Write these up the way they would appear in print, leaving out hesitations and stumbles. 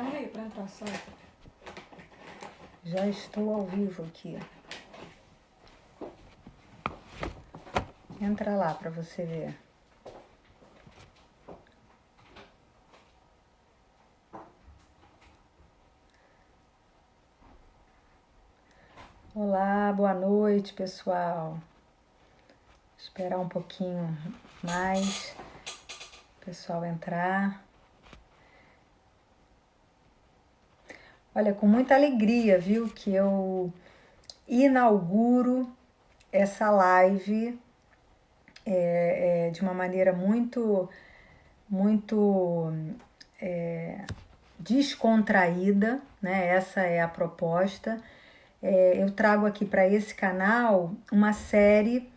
Calma aí, pra entrar, só. Já estou ao vivo aqui. Entra lá para você ver. Olá, boa noite, pessoal. Esperar um pouquinho mais o pessoal entrar. Olha, com muita alegria, viu, que eu inauguro essa live de uma maneira muito descontraída, né? Essa é a proposta. Eu trago aqui para esse canal uma série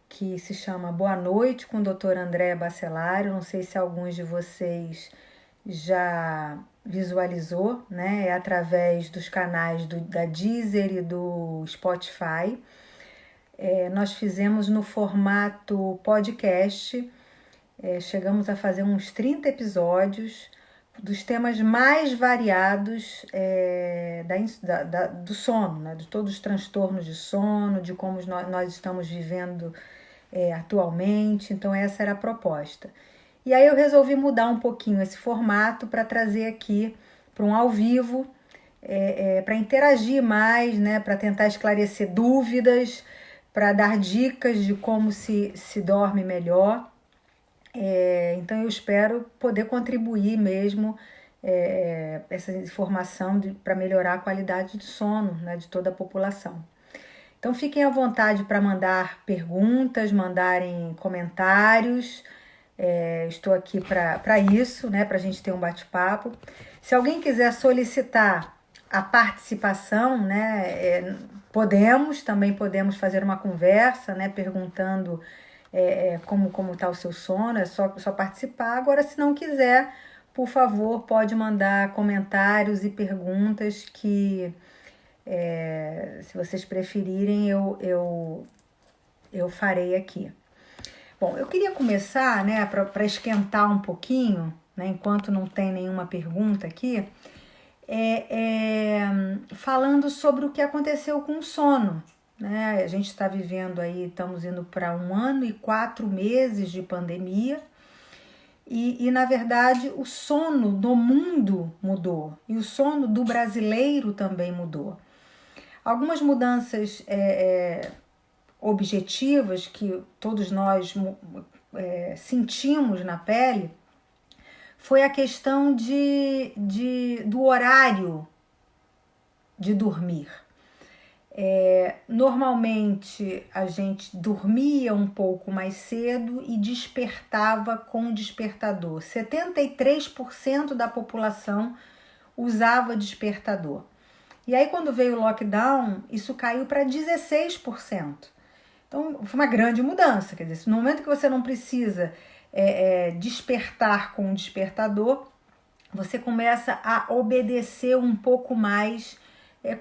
que se chama Boa Noite com o Dr. André Bacelar. Não sei se alguns de vocês já visualizou, né? É através dos canais da Deezer e do Spotify. Nós fizemos no formato podcast, chegamos a fazer uns 30 episódios dos temas mais variados do sono, né? De todos os transtornos de sono, de como nós estamos vivendo atualmente. Então essa era a proposta. E aí eu resolvi mudar um pouquinho esse formato para trazer aqui para um ao vivo, para interagir mais, né? Para tentar esclarecer dúvidas, para dar dicas de como se dorme melhor. Então eu espero poder contribuir mesmo essa informação para melhorar a qualidade de sono, né, de toda a população. Então fiquem à vontade para mandar perguntas, mandarem comentários. Estou aqui para isso, né, para a gente ter um bate-papo. Se alguém quiser solicitar a participação, né, também podemos fazer uma conversa, né, perguntando como está o seu sono, é só participar. Agora, se não quiser, por favor, pode mandar comentários e perguntas que, se vocês preferirem, eu farei aqui. Bom, eu queria começar, né, para esquentar um pouquinho, né, enquanto não tem nenhuma pergunta aqui, falando sobre o que aconteceu com o sono. Né? A gente está vivendo aí, estamos indo para 1 ano e 4 meses de pandemia e na verdade o sono do mundo mudou e o sono do brasileiro também mudou. Algumas mudanças objetivas que todos nós sentimos na pele foi a questão do horário de dormir. Normalmente a gente dormia um pouco mais cedo e despertava com o despertador. 73% da população usava despertador. E aí quando veio o lockdown, isso caiu para 16%. Então foi uma grande mudança. Quer dizer, no momento que você não precisa despertar com o despertador, você começa a obedecer um pouco mais.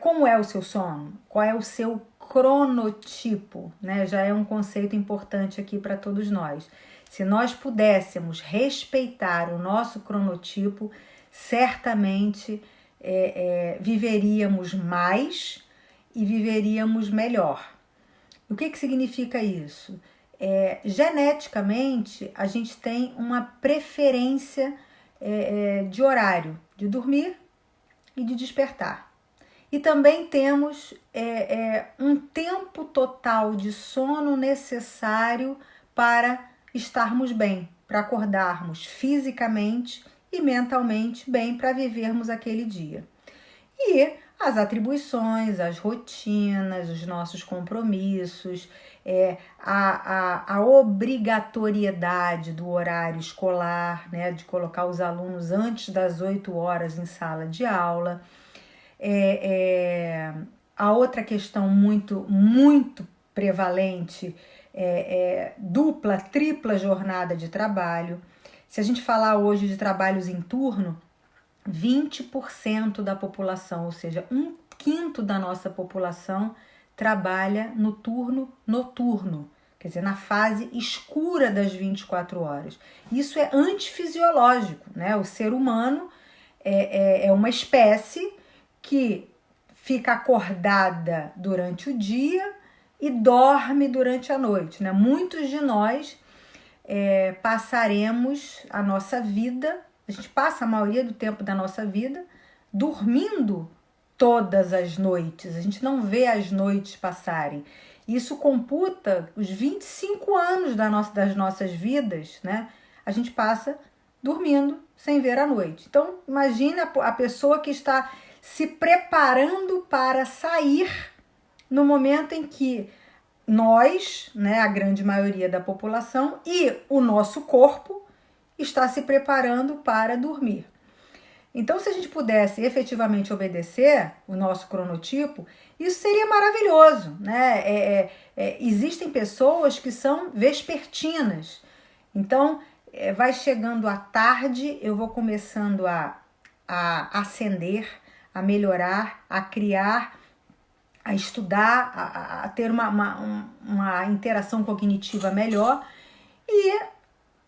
Como é o seu sono? Qual é o seu cronotipo? Né? Já é um conceito importante aqui para todos nós. Se nós pudéssemos respeitar o nosso cronotipo, certamente viveríamos mais e viveríamos melhor. O que significa isso? Geneticamente, a gente tem uma preferência de horário, de dormir e de despertar. E também temos um tempo total de sono necessário para estarmos bem, para acordarmos fisicamente e mentalmente bem para vivermos aquele dia. E as atribuições, as rotinas, os nossos compromissos, a obrigatoriedade do horário escolar, né, de colocar os alunos antes das 8 horas em sala de aula. A outra questão muito prevalente dupla, tripla jornada de trabalho. Se a gente falar hoje de trabalhos em turno, 20% da população, ou seja, 1/5 da nossa população trabalha no turno noturno, quer dizer, na fase escura das 24 horas. Isso é antifisiológico, né? O ser humano é uma espécie que fica acordada durante o dia e dorme durante a noite, né? Muitos de nós passaremos a nossa vida, a gente passa a maioria do tempo da nossa vida dormindo todas as noites, a gente não vê as noites passarem. Isso computa os 25 anos das nossas vidas, né? A gente passa dormindo sem ver a noite. Então, imagina a pessoa que está se preparando para sair no momento em que nós, né, a grande maioria da população e o nosso corpo está se preparando para dormir. Então, se a gente pudesse efetivamente obedecer o nosso cronotipo, isso seria maravilhoso, né? Existem pessoas que são vespertinas. Então, vai chegando a tarde, eu vou começando a ascender, a melhorar, a criar, a estudar, a ter uma interação cognitiva melhor, e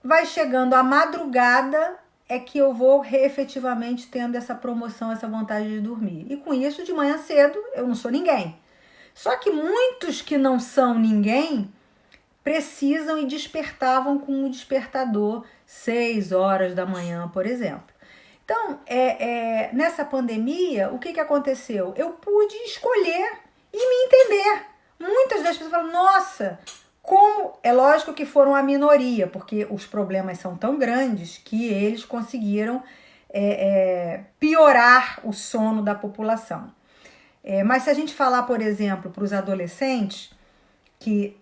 vai chegando a madrugada é que eu vou efetivamente tendo essa promoção, essa vontade de dormir. E com isso, de manhã cedo, eu não sou ninguém. Só que muitos que não são ninguém precisam e despertavam com um despertador 6 horas da manhã, por exemplo. Então, nessa pandemia, o que aconteceu? Eu pude escolher e me entender. Muitas das pessoas falam, nossa, como... É lógico que foram a minoria, porque os problemas são tão grandes que eles conseguiram piorar o sono da população. Mas se a gente falar, por exemplo, para os adolescentes que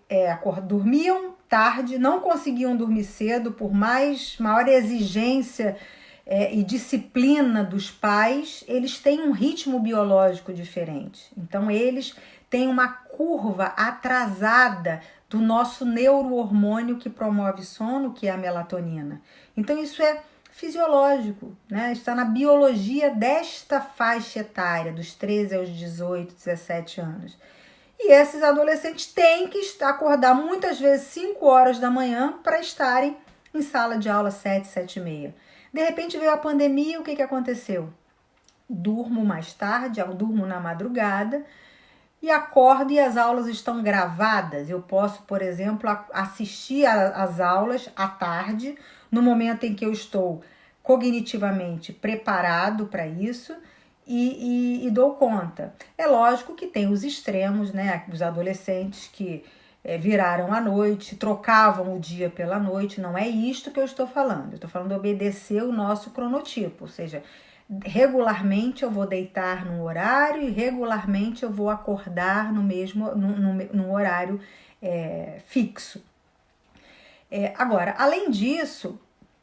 dormiam tarde, não conseguiam dormir cedo por maior exigência e disciplina dos pais, eles têm um ritmo biológico diferente. Então, eles têm uma curva atrasada do nosso neurohormônio que promove sono, que é a melatonina. Então, isso é fisiológico, né? Está na biologia desta faixa etária, dos 13 aos 18, 17 anos. E esses adolescentes têm que acordar muitas vezes 5 horas da manhã para estarem em sala de aula 7, 7 e meia. De repente veio a pandemia, o que aconteceu? Durmo mais tarde, eu durmo na madrugada e acordo e as aulas estão gravadas. Eu posso, por exemplo, assistir às aulas à tarde, no momento em que eu estou cognitivamente preparado para isso e dou conta. É lógico que tem os extremos, né? Os adolescentes que viraram à noite, trocavam o dia pela noite. Não é isto que eu estou falando. Eu estou falando de obedecer o nosso cronotipo, ou seja, regularmente eu vou deitar num horário e regularmente eu vou acordar num horário fixo. Agora, além disso,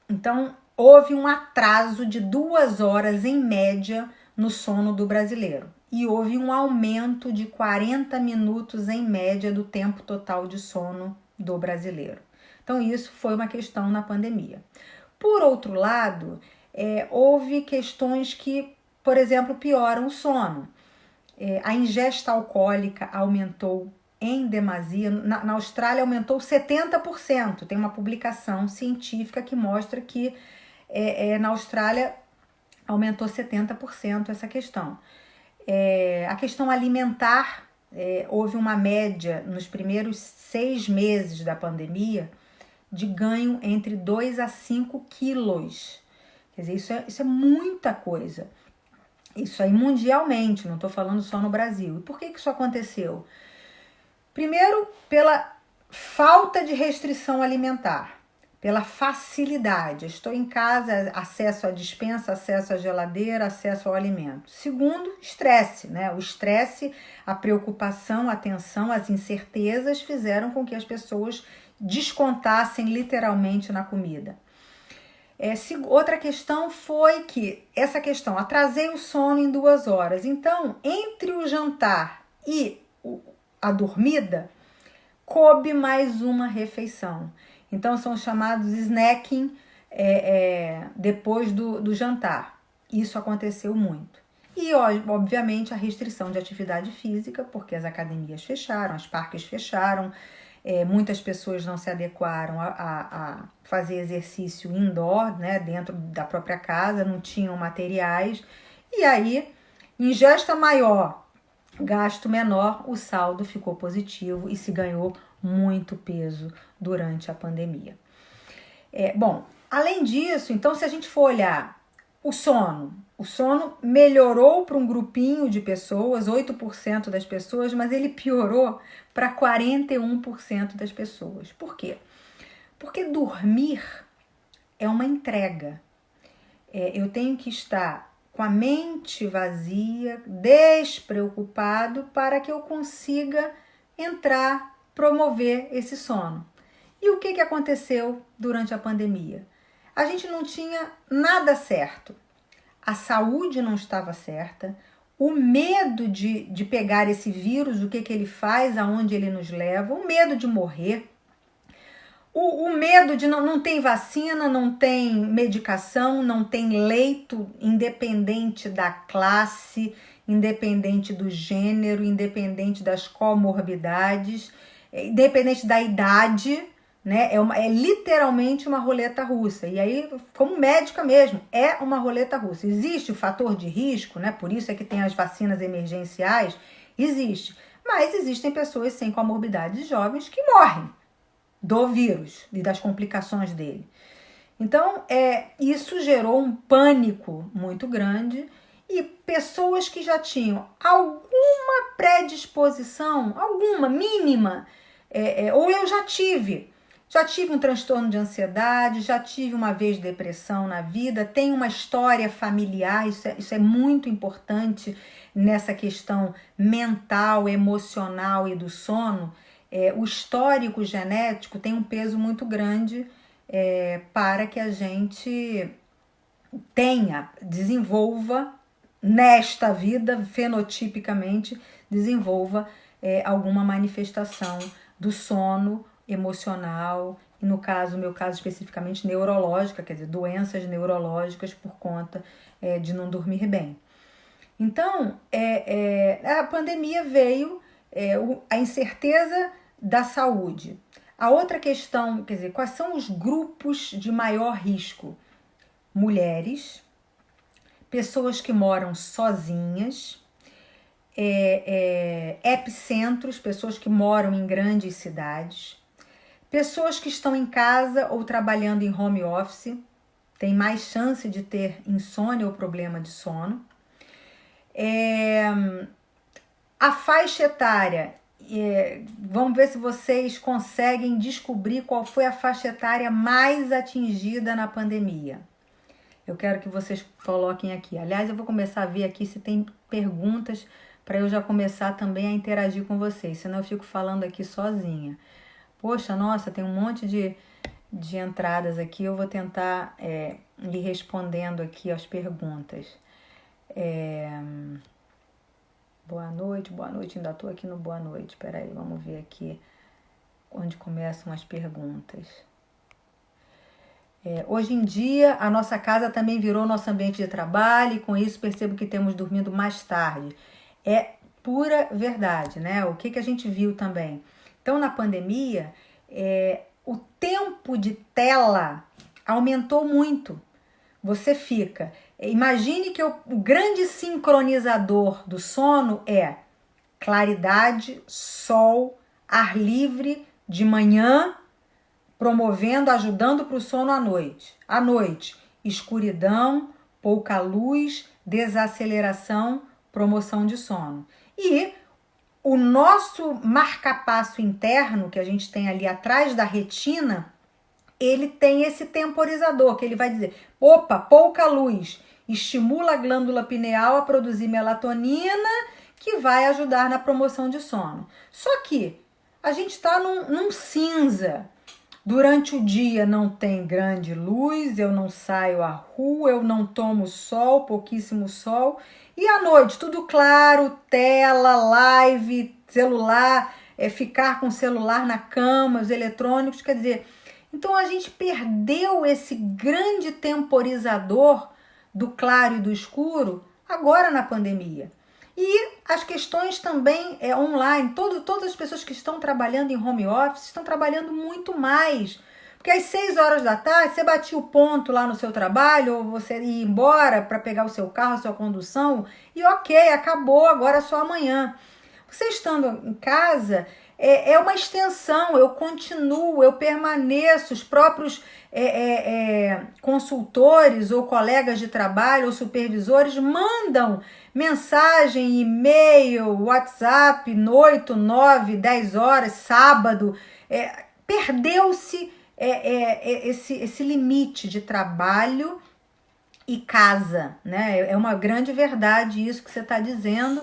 então houve um atraso de 2 horas em média no sono do brasileiro e houve um aumento de 40 minutos em média do tempo total de sono do brasileiro. Então isso foi uma questão na pandemia. Por outro lado, houve questões que, por exemplo, pioram o sono. A ingesta alcoólica aumentou em demasia. Na Austrália aumentou 70%. Tem uma publicação científica que mostra que na Austrália aumentou 70% essa questão. A questão alimentar, houve uma média nos primeiros 6 meses da pandemia de ganho entre 2 a 5 quilos. Quer dizer, isso é muita coisa. Isso aí mundialmente, não estou falando só no Brasil. E por que isso aconteceu? Primeiro, pela falta de restrição alimentar, pela facilidade. Estou em casa, acesso à despensa, acesso à geladeira, acesso ao alimento. Segundo, estresse, né? O estresse, a preocupação, a tensão, as incertezas fizeram com que as pessoas descontassem literalmente na comida. Outra questão foi que essa questão, atrasei o sono em 2 horas. Então, entre o jantar e a dormida, coube mais uma refeição. Então, são chamados snacking depois do jantar. Isso aconteceu muito. E, obviamente, a restrição de atividade física, porque as academias fecharam, os parques fecharam, muitas pessoas não se adequaram a fazer exercício indoor, né, dentro da própria casa, não tinham materiais, e aí, ingesta maior, gasto menor, o saldo ficou positivo e se ganhou muito peso durante a pandemia. Bom, além disso, então, se a gente for olhar o sono melhorou para um grupinho de pessoas, 8% das pessoas, mas ele piorou para 41% das pessoas. Por quê? Porque dormir é uma entrega. Eu tenho que estar com a mente vazia, despreocupado, para que eu consiga entrar, promover esse sono. E o que aconteceu durante a pandemia? A gente não tinha nada certo. A saúde não estava certa, o medo de pegar esse vírus, o que ele faz, aonde ele nos leva, o medo de morrer, o medo de não tem vacina, não tem medicação, não tem leito, independente da classe, independente do gênero, independente das comorbidades, independente da idade, né? É literalmente uma roleta russa. E aí, como médica mesmo, é uma roleta russa. Existe o fator de risco, né? Por isso é que tem as vacinas emergenciais, existe. Mas existem pessoas sem comorbidades jovens que morrem do vírus e das complicações dele. Então, isso gerou um pânico muito grande e pessoas que já tinham alguma predisposição, alguma mínima, ou eu já tive um transtorno de ansiedade, já tive uma vez depressão na vida, tenho uma história familiar, isso é muito importante nessa questão mental, emocional e do sono. O histórico genético tem um peso muito grande para que a gente desenvolva nesta vida, fenotipicamente, desenvolva alguma manifestação do sono emocional, e no meu caso especificamente neurológica, quer dizer, doenças neurológicas por conta de não dormir bem. Então, a pandemia veio, a incerteza da saúde. A outra questão, quer dizer, quais são os grupos de maior risco? Mulheres, pessoas que moram sozinhas, epicentros, pessoas que moram em grandes cidades, pessoas que estão em casa ou trabalhando em home office, tem mais chance de ter insônia ou problema de sono. A faixa etária, vamos ver se vocês conseguem descobrir qual foi a faixa etária mais atingida na pandemia. Eu quero que vocês coloquem aqui. Aliás, eu vou começar a ver aqui se tem perguntas para eu já começar também a interagir com vocês, senão eu fico falando aqui sozinha. Poxa, nossa, tem um monte de entradas aqui, eu vou tentar ir respondendo aqui as perguntas. Boa noite, ainda estou aqui no boa noite. Peraí, vamos ver aqui onde começam as perguntas. Hoje em dia, a nossa casa também virou nosso ambiente de trabalho e com isso percebo que temos dormido mais tarde. É pura verdade, né? O que a gente viu também? Então, na pandemia, o tempo de tela aumentou muito. Você fica... Imagine que o grande sincronizador do sono é claridade, sol, ar livre de manhã, promovendo, ajudando para o sono à noite. À noite, escuridão, pouca luz, desaceleração, promoção de sono. E o nosso marca-passo interno, que a gente tem ali atrás da retina, ele tem esse temporizador, que ele vai dizer, opa, pouca luz, estimula a glândula pineal a produzir melatonina, que vai ajudar na promoção de sono. Só que a gente está num cinza. Durante o dia não tem grande luz, eu não saio à rua, eu não tomo sol, pouquíssimo sol. E à noite, tudo claro, tela, live, celular, ficar com o celular na cama, os eletrônicos, quer dizer... Então a gente perdeu esse grande temporizador do claro e do escuro agora na pandemia. E as questões também online, todas as pessoas que estão trabalhando em home office estão trabalhando muito mais. Porque às 6 horas da tarde, você batia o ponto lá no seu trabalho, ou você ia embora para pegar o seu carro, a sua condução, e ok, acabou, agora é só amanhã. Você estando em casa, é uma extensão, eu continuo, eu permaneço, os próprios consultores ou colegas de trabalho ou supervisores mandam mensagem, e-mail, WhatsApp, 8, 9, 10 horas, sábado. Perdeu-se esse limite de trabalho e casa, né? É uma grande verdade isso que você está dizendo.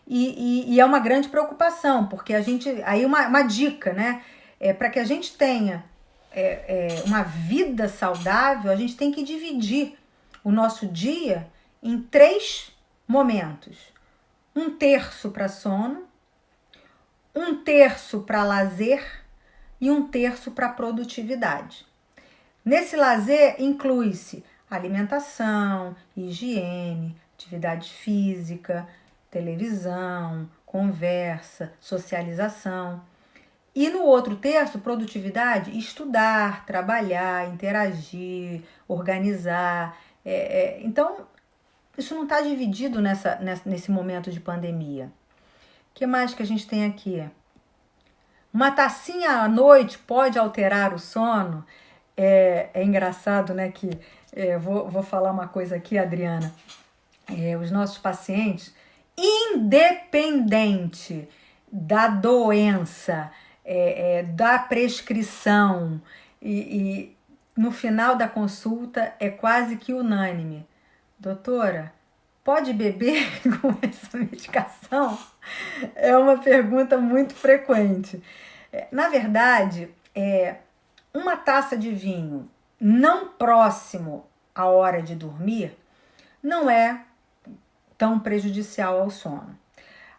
E é uma grande preocupação, porque a gente. Aí uma dica, né? Para que a gente tenha uma vida saudável, a gente tem que dividir o nosso dia em 3 momentos: 1/3 para sono, 1/3 para lazer e 1/3 para produtividade. Nesse lazer inclui-se alimentação, higiene, atividade física, televisão, conversa, socialização. E no outro terço, produtividade, estudar, trabalhar, interagir, organizar. Então, isso não está dividido nesse momento de pandemia. O que mais que a gente tem aqui? Uma tacinha à noite pode alterar o sono? É engraçado, né, que vou falar uma coisa aqui, Adriana. Os nossos pacientes, independente da doença, da prescrição, e no final da consulta é quase que unânime: doutora, pode beber com essa medicação? É uma pergunta muito frequente. Na verdade, uma taça de vinho não próximo à hora de dormir não é tão prejudicial ao sono.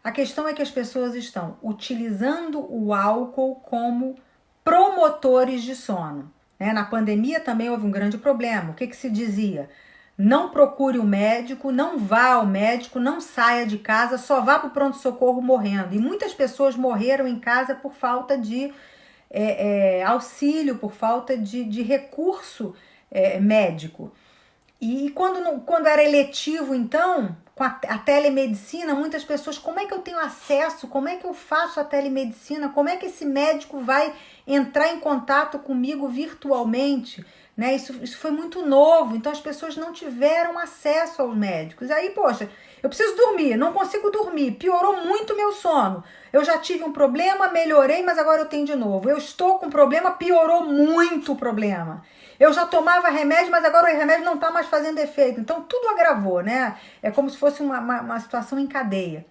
A questão é que as pessoas estão utilizando o álcool como promotores de sono. Na pandemia também houve um grande problema. O que se dizia? Não procure o médico, não vá ao médico, não saia de casa, só vá para o pronto-socorro morrendo. E muitas pessoas morreram em casa por falta de auxílio, por falta de recurso médico. E quando era eletivo, então, com a telemedicina, muitas pessoas: como é que eu tenho acesso? Como é que eu faço a telemedicina? Como é que esse médico vai entrar em contato comigo virtualmente? Né? Isso foi muito novo, então as pessoas não tiveram acesso aos médicos. Aí, poxa, eu preciso dormir, não consigo dormir, piorou muito o meu sono. Eu já tive um problema, melhorei, mas agora eu tenho de novo. Eu estou com problema, piorou muito o problema. Eu já tomava remédio, mas agora o remédio não está mais fazendo efeito. Então tudo agravou, né? É como se fosse uma situação em cadeia.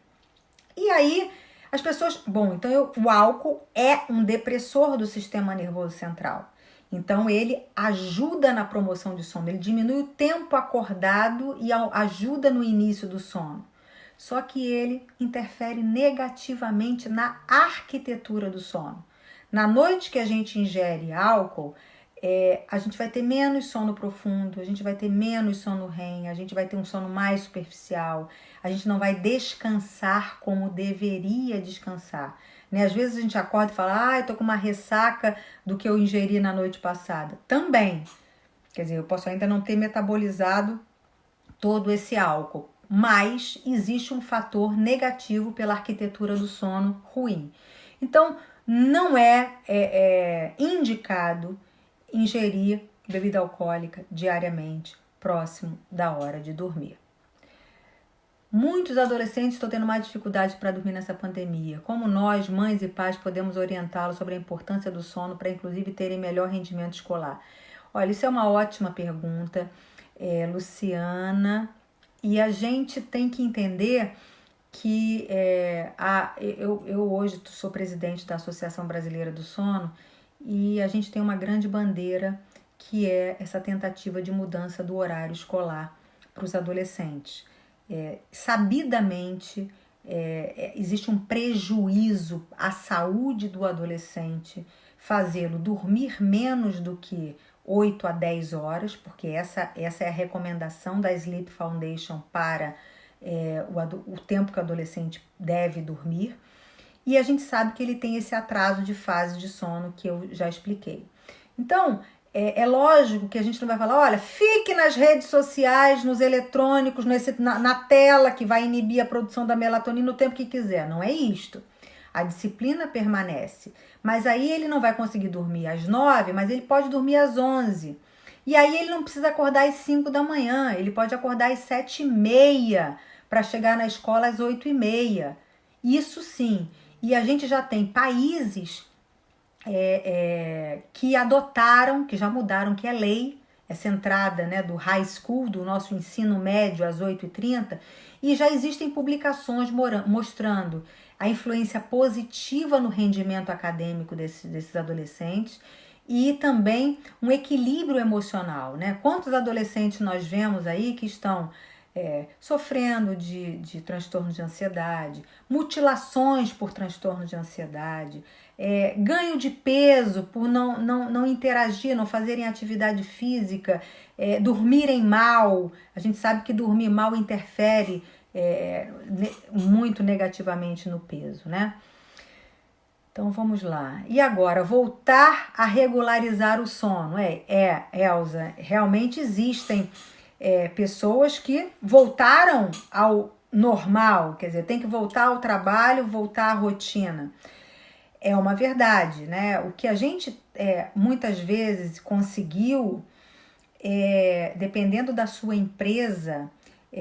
E aí as pessoas... Bom, então o álcool é um depressor do sistema nervoso central. Então ele ajuda na promoção de sono, ele diminui o tempo acordado e ajuda no início do sono. Só que ele interfere negativamente na arquitetura do sono. Na noite que a gente ingere álcool, a gente vai ter menos sono profundo, a gente vai ter menos sono REM, a gente vai ter um sono mais superficial, a gente não vai descansar como deveria descansar. Né? Às vezes a gente acorda e fala: eu tô com uma ressaca do que eu ingeri na noite passada. Também, quer dizer, eu posso ainda não ter metabolizado todo esse álcool, mas existe um fator negativo pela arquitetura do sono ruim. Então, não é indicado ingerir bebida alcoólica diariamente próximo da hora de dormir. Muitos adolescentes estão tendo mais dificuldade para dormir nessa pandemia. Como nós, mães e pais, podemos orientá-los sobre a importância do sono para, inclusive, terem melhor rendimento escolar? Olha, isso é uma ótima pergunta, Luciana, e a gente tem que entender que eu hoje sou presidente da Associação Brasileira do Sono, e a gente tem uma grande bandeira que é essa tentativa de mudança do horário escolar para os adolescentes. Sabidamente existe um prejuízo à saúde do adolescente fazê-lo dormir menos do que 8 a 10 horas, porque essa é a recomendação da Sleep Foundation para o tempo que o adolescente deve dormir. E a gente sabe que ele tem esse atraso de fase de sono que eu já expliquei. Então, é lógico que a gente não vai falar, olha, fique nas redes sociais, nos eletrônicos, na tela que vai inibir a produção da melatonina o tempo que quiser. Não é isto. A disciplina permanece. Mas aí ele não vai conseguir dormir às 9, mas ele pode dormir às 11. E aí ele não precisa acordar às 5 da manhã, ele pode acordar às 7h30 para chegar na escola às 8h30. Isso sim. E a gente já tem países que adotaram, que já mudaram, que é lei, essa entrada, né, do high school, do nosso ensino médio às 8h30, e já existem publicações mostrando a influência positiva no rendimento acadêmico desses adolescentes e também um equilíbrio emocional, né? Quantos adolescentes nós vemos aí que estão sofrendo de transtorno de ansiedade, mutilações por transtorno de ansiedade, ganho de peso por não interagir, não fazerem atividade física, dormirem mal. A gente sabe que dormir mal interfere muito negativamente no peso, né? Então vamos lá. E agora, voltar a regularizar o sono. Elza, realmente existem pessoas que voltaram ao normal, quer dizer, tem que voltar ao trabalho, voltar à rotina. É uma verdade, né? O que a gente muitas vezes conseguiu, dependendo da sua empresa,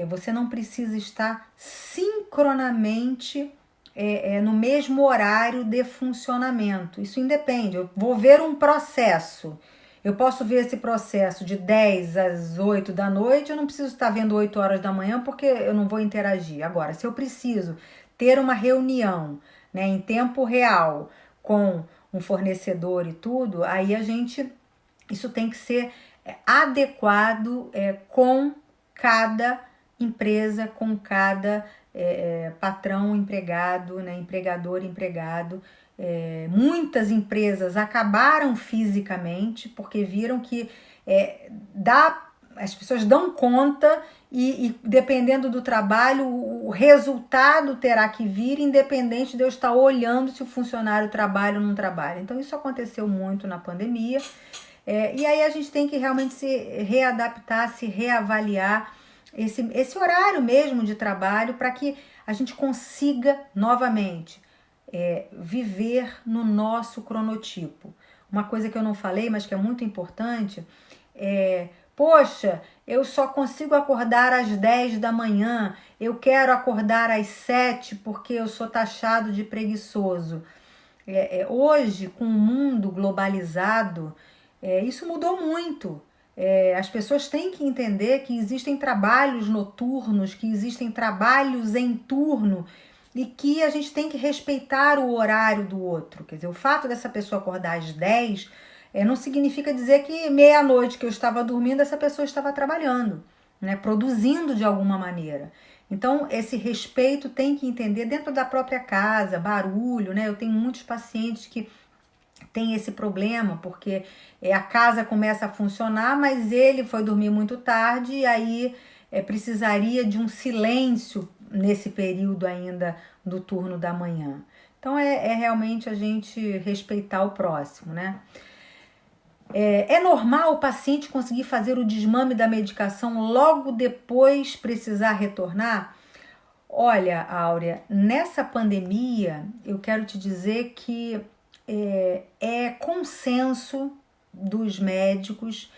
você não precisa estar sincronamente no mesmo horário de funcionamento. Isso independe. Eu vou ver um processo. Eu posso ver esse processo de 10 às 8 da noite, eu não preciso estar vendo 8 horas da manhã porque eu não vou interagir. Agora, se eu preciso ter uma reunião, né, em tempo real com um fornecedor e tudo, aí isso tem que ser adequado com cada empresa, com cada patrão, empregado, né, empregador, empregado. Muitas empresas acabaram fisicamente porque viram que as pessoas dão conta e dependendo do trabalho, o resultado terá que vir, independente de eu estar olhando se o funcionário trabalha ou não trabalha. Então, isso aconteceu muito na pandemia. E aí a gente tem que realmente se readaptar, se reavaliar esse horário mesmo de trabalho para que a gente consiga novamente viver no nosso cronotipo. Uma coisa que eu não falei, mas que é muito importante, poxa, eu só consigo acordar às 10 da manhã, eu quero acordar às 7 porque eu sou taxado de preguiçoso. Hoje, com o mundo globalizado, isso mudou muito. As pessoas têm que entender que existem trabalhos noturnos, que existem trabalhos em turno e que a gente tem que respeitar o horário do outro. Quer dizer, o fato dessa pessoa acordar às 10 não significa dizer que meia-noite que eu estava dormindo, essa pessoa estava trabalhando, né, produzindo de alguma maneira. Então, esse respeito tem que entender dentro da própria casa, barulho, né? Eu tenho muitos pacientes que tem esse problema, porque a casa começa a funcionar, mas ele foi dormir muito tarde e aí precisaria de um silêncio nesse período ainda do turno da manhã. Então realmente a gente respeitar o próximo, né? É normal o paciente conseguir fazer o desmame da medicação logo depois precisar retornar? Olha, Áurea, nessa pandemia eu quero te dizer que é consenso dos médicos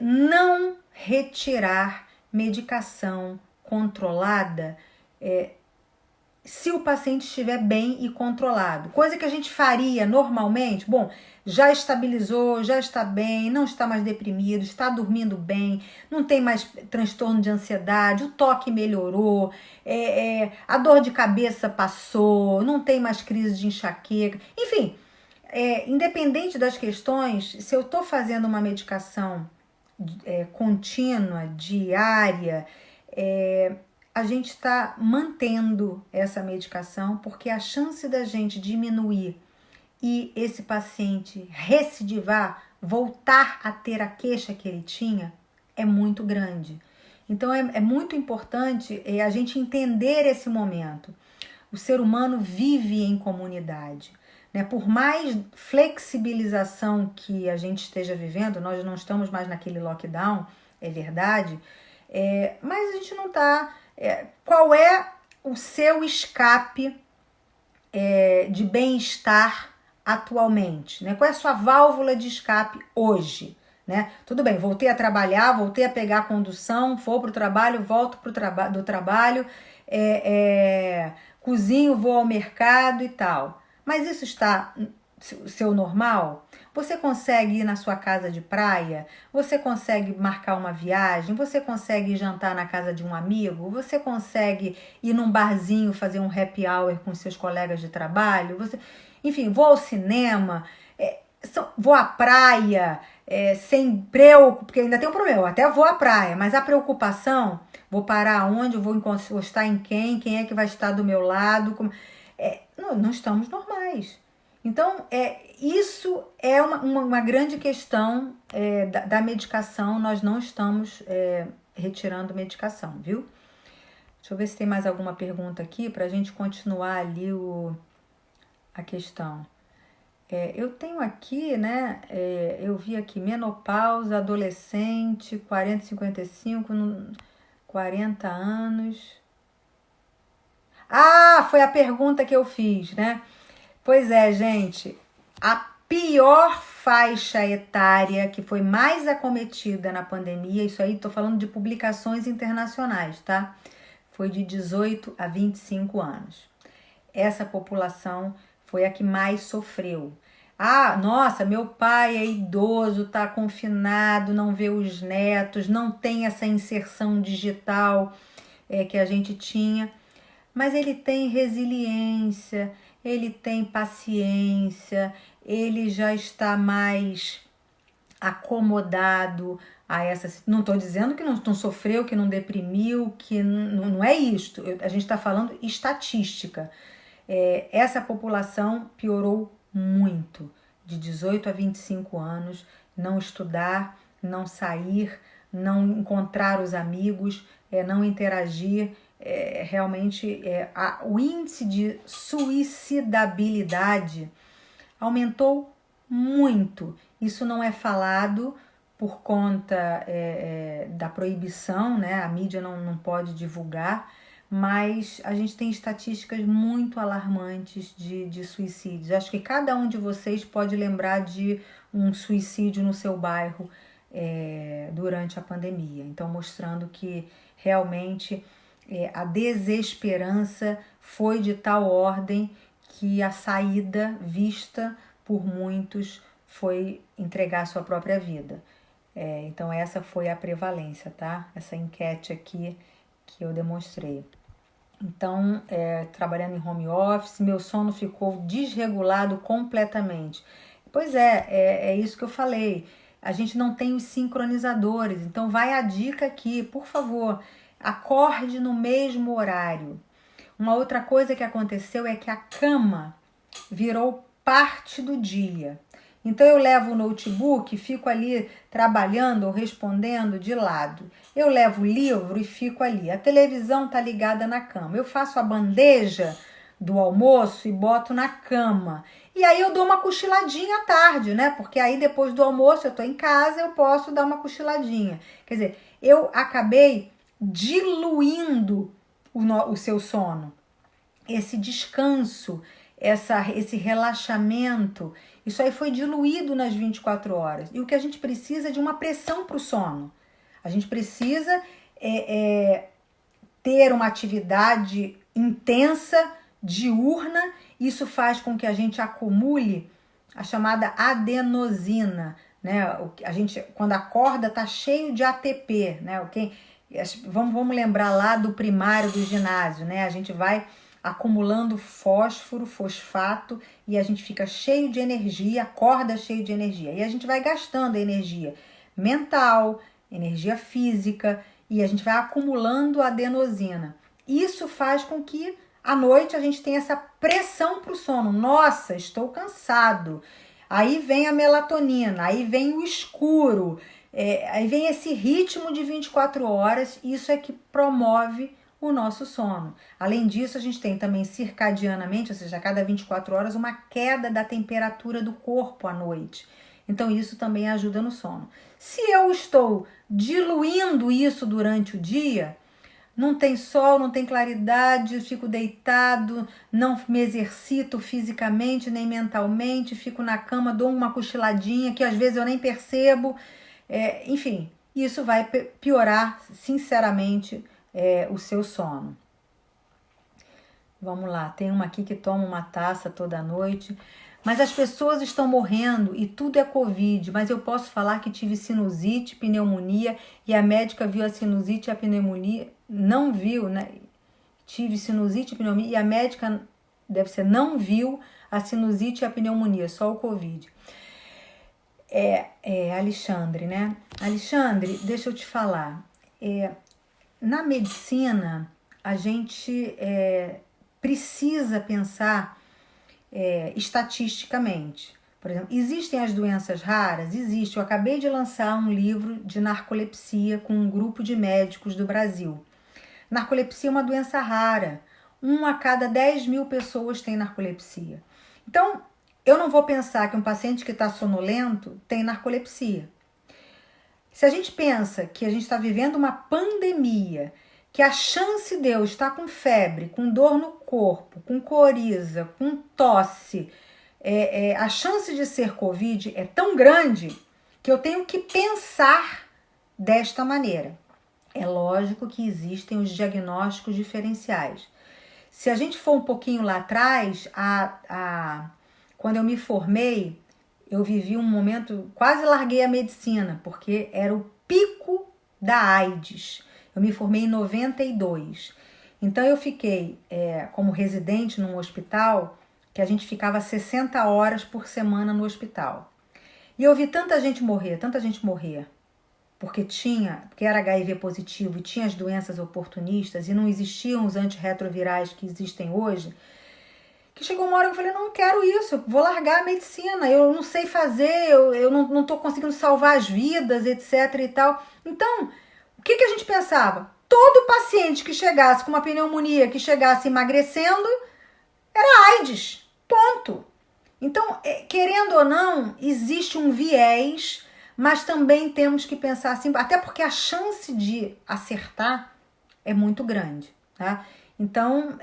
não retirar medicação controlada se o paciente estiver bem e controlado. Coisa que a gente faria normalmente, bom, já estabilizou, já está bem, não está mais deprimido, está dormindo bem, não tem mais transtorno de ansiedade, o toque melhorou, a dor de cabeça passou, não tem mais crise de enxaqueca, enfim. Independente das questões, se eu estou fazendo uma medicação contínua, diária, a gente está mantendo essa medicação porque a chance da gente diminuir e esse paciente recidivar, voltar a ter a queixa que ele tinha, é muito grande. Então é muito importante a gente entender esse momento. O ser humano vive em comunidade, né? Por mais flexibilização que a gente esteja vivendo, nós não estamos mais naquele lockdown, é verdade, mas a gente não está... qual é o seu escape de bem-estar atualmente, né? Qual é a sua válvula de escape hoje, né? Tudo bem, voltei a trabalhar, voltei a pegar a condução, vou para o trabalho, volto do trabalho, cozinho, vou ao mercado e tal. Mas isso está seu normal? Você consegue ir na sua casa de praia? Você consegue marcar uma viagem? Você consegue jantar na casa de um amigo? Você consegue ir num barzinho fazer um happy hour com seus colegas de trabalho? Enfim, vou ao cinema, vou à praia, sem preocupação, porque ainda tem um problema, eu até vou à praia, mas a preocupação, vou parar onde, vou encostar em quem é que vai estar do meu lado, não estamos normais. Então, isso é uma grande questão da medicação, nós não estamos retirando medicação, viu? Deixa eu ver se tem mais alguma pergunta aqui para a gente continuar ali a questão. Eu tenho aqui, né, eu vi aqui menopausa, adolescente, 40, 55, 40 anos. Ah, foi a pergunta que eu fiz, né? Pois é, gente, a pior faixa etária que foi mais acometida na pandemia, isso aí tô falando de publicações internacionais, tá? Foi de 18 a 25 anos. Essa população foi a que mais sofreu. Ah, nossa, meu pai é idoso, tá confinado, não vê os netos, não tem essa inserção digital que a gente tinha, mas ele tem resiliência, ele tem paciência, ele já está mais acomodado a essa... Não estou dizendo que não sofreu, que não deprimiu, que não é isto. A gente está falando estatística. Essa população piorou muito, de 18 a 25 anos, não estudar, não sair, não encontrar os amigos, não interagir. Realmente o índice de suicidabilidade aumentou muito. Isso não é falado por conta da proibição, né? A mídia não pode divulgar, mas a gente tem estatísticas muito alarmantes de suicídios. Acho que cada um de vocês pode lembrar de um suicídio no seu bairro durante a pandemia. Então, mostrando que realmente a desesperança foi de tal ordem que a saída vista por muitos foi entregar a sua própria vida. Então essa foi a prevalência, tá? Essa enquete aqui que eu demonstrei. Então, trabalhando em home office, meu sono ficou desregulado completamente. Pois é isso que eu falei. A gente não tem os sincronizadores, então vai a dica aqui, por favor, acorde no mesmo horário. Uma outra coisa que aconteceu é que a cama virou parte do dia. Então eu levo o notebook, fico ali trabalhando ou respondendo de lado. Eu levo o livro e fico ali. A televisão tá ligada na cama. Eu faço a bandeja do almoço e boto na cama. E aí eu dou uma cochiladinha à tarde, né? Porque aí depois do almoço eu tô em casa, eu posso dar uma cochiladinha. Quer dizer, eu acabei diluindo o seu sono. Esse descanso, esse relaxamento, isso aí foi diluído nas 24 horas. E o que a gente precisa é de uma pressão para o sono. A gente precisa ter uma atividade intensa, diurna. Isso faz com que a gente acumule a chamada adenosina, né? A gente, quando acorda, tá cheio de ATP, né? Vamos lembrar lá do primário do ginásio, né? A gente vai acumulando fósforo, fosfato, e a gente fica cheio de energia, acorda cheio de energia. E a gente vai gastando energia mental, energia física, e a gente vai acumulando adenosina. Isso faz com que à noite a gente tenha essa pressão para o sono. Nossa, estou cansado. Aí vem a melatonina, aí vem o escuro, Aí vem esse ritmo de 24 horas, isso é que promove o nosso sono. Além disso, a gente tem também circadianamente, ou seja, a cada 24 horas, uma queda da temperatura do corpo à noite. Então, isso também ajuda no sono. Se eu estou diluindo isso durante o dia, não tem sol, não tem claridade, fico deitado, não me exercito fisicamente nem mentalmente, fico na cama, dou uma cochiladinha que às vezes eu nem percebo. Enfim, isso vai piorar, sinceramente, o seu sono. Vamos lá, tem uma aqui que toma uma taça toda noite. Mas as pessoas estão morrendo e tudo é Covid. Mas eu posso falar que tive sinusite, pneumonia e a médica viu a sinusite e a pneumonia. Não viu, né? Tive sinusite e pneumonia e a médica, não viu a sinusite e a pneumonia, só o Covid. Alexandre, né? Alexandre, deixa eu te falar. Na medicina, a gente precisa pensar estatisticamente. Por exemplo, existem as doenças raras? Existe. Eu acabei de lançar um livro de narcolepsia com um grupo de médicos do Brasil. Narcolepsia é uma doença rara. 1 a cada 10 mil pessoas tem narcolepsia. Então, eu não vou pensar que um paciente que está sonolento tem narcolepsia. Se a gente pensa que a gente está vivendo uma pandemia, que a chance de eu estar com febre, com dor no corpo, com coriza, com tosse, a chance de ser Covid é tão grande que eu tenho que pensar desta maneira. É lógico que existem os diagnósticos diferenciais. Se a gente for um pouquinho lá atrás, quando eu me formei, eu vivi um momento, quase larguei a medicina, porque era o pico da AIDS. Eu me formei em 92. Então eu fiquei como residente num hospital, que a gente ficava 60 horas por semana no hospital. E eu vi tanta gente morrer, porque era HIV positivo e tinha as doenças oportunistas e não existiam os antirretrovirais que existem hoje, que chegou uma hora que eu falei, não quero isso, vou largar a medicina, eu não sei fazer, eu não estou conseguindo salvar as vidas, etc e tal. Então, o que a gente pensava? Todo paciente que chegasse com uma pneumonia, que chegasse emagrecendo, era AIDS, ponto. Então, querendo ou não, existe um viés, mas também temos que pensar assim, até porque a chance de acertar é muito grande, tá? Então,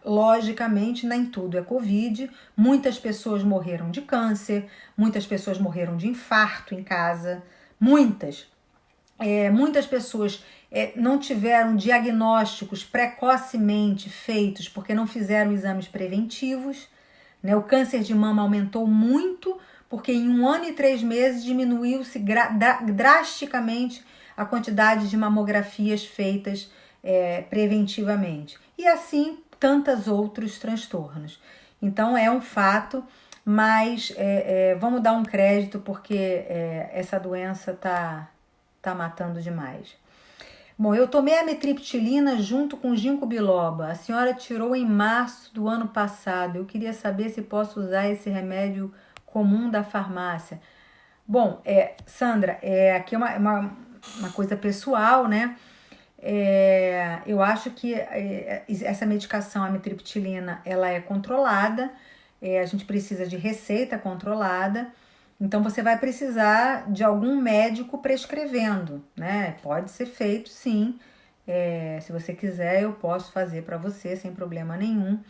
logicamente, nem tudo é Covid. Muitas pessoas morreram de câncer, muitas pessoas morreram de infarto em casa, muitas pessoas não tiveram diagnósticos precocemente feitos porque não fizeram exames preventivos, né? O câncer de mama aumentou muito porque em 1 ano e 3 meses diminuiu-se drasticamente a quantidade de mamografias feitas preventivamente. E assim, tantos outros transtornos. Então, é um fato, mas vamos dar um crédito porque essa doença tá matando demais. Bom, eu tomei a amitriptilina junto com ginkgo biloba. A senhora tirou em março do ano passado. Eu queria saber se posso usar esse remédio comum da farmácia. Bom, Sandra, aqui é uma coisa pessoal, né? Eu acho que essa medicação, a amitriptilina, ela é controlada. A gente precisa de receita controlada. Então, você vai precisar de algum médico prescrevendo, né? Pode ser feito, sim. Se você quiser, eu posso fazer para você sem problema nenhum.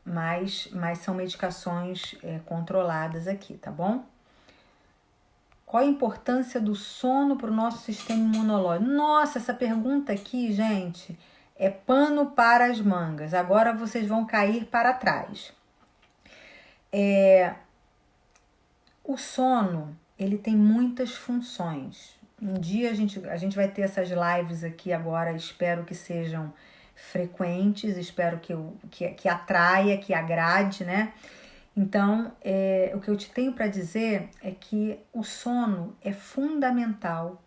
Mas são medicações controladas aqui, tá bom? Qual a importância do sono para o nosso sistema imunológico? Nossa, essa pergunta aqui, gente, é pano para as mangas. Agora vocês vão cair para trás. O sono, ele tem muitas funções. Um dia a gente vai ter essas lives aqui agora, espero que sejam frequentes, espero que atraia, que agrade, né? Então, o que eu te tenho para dizer é que o sono é fundamental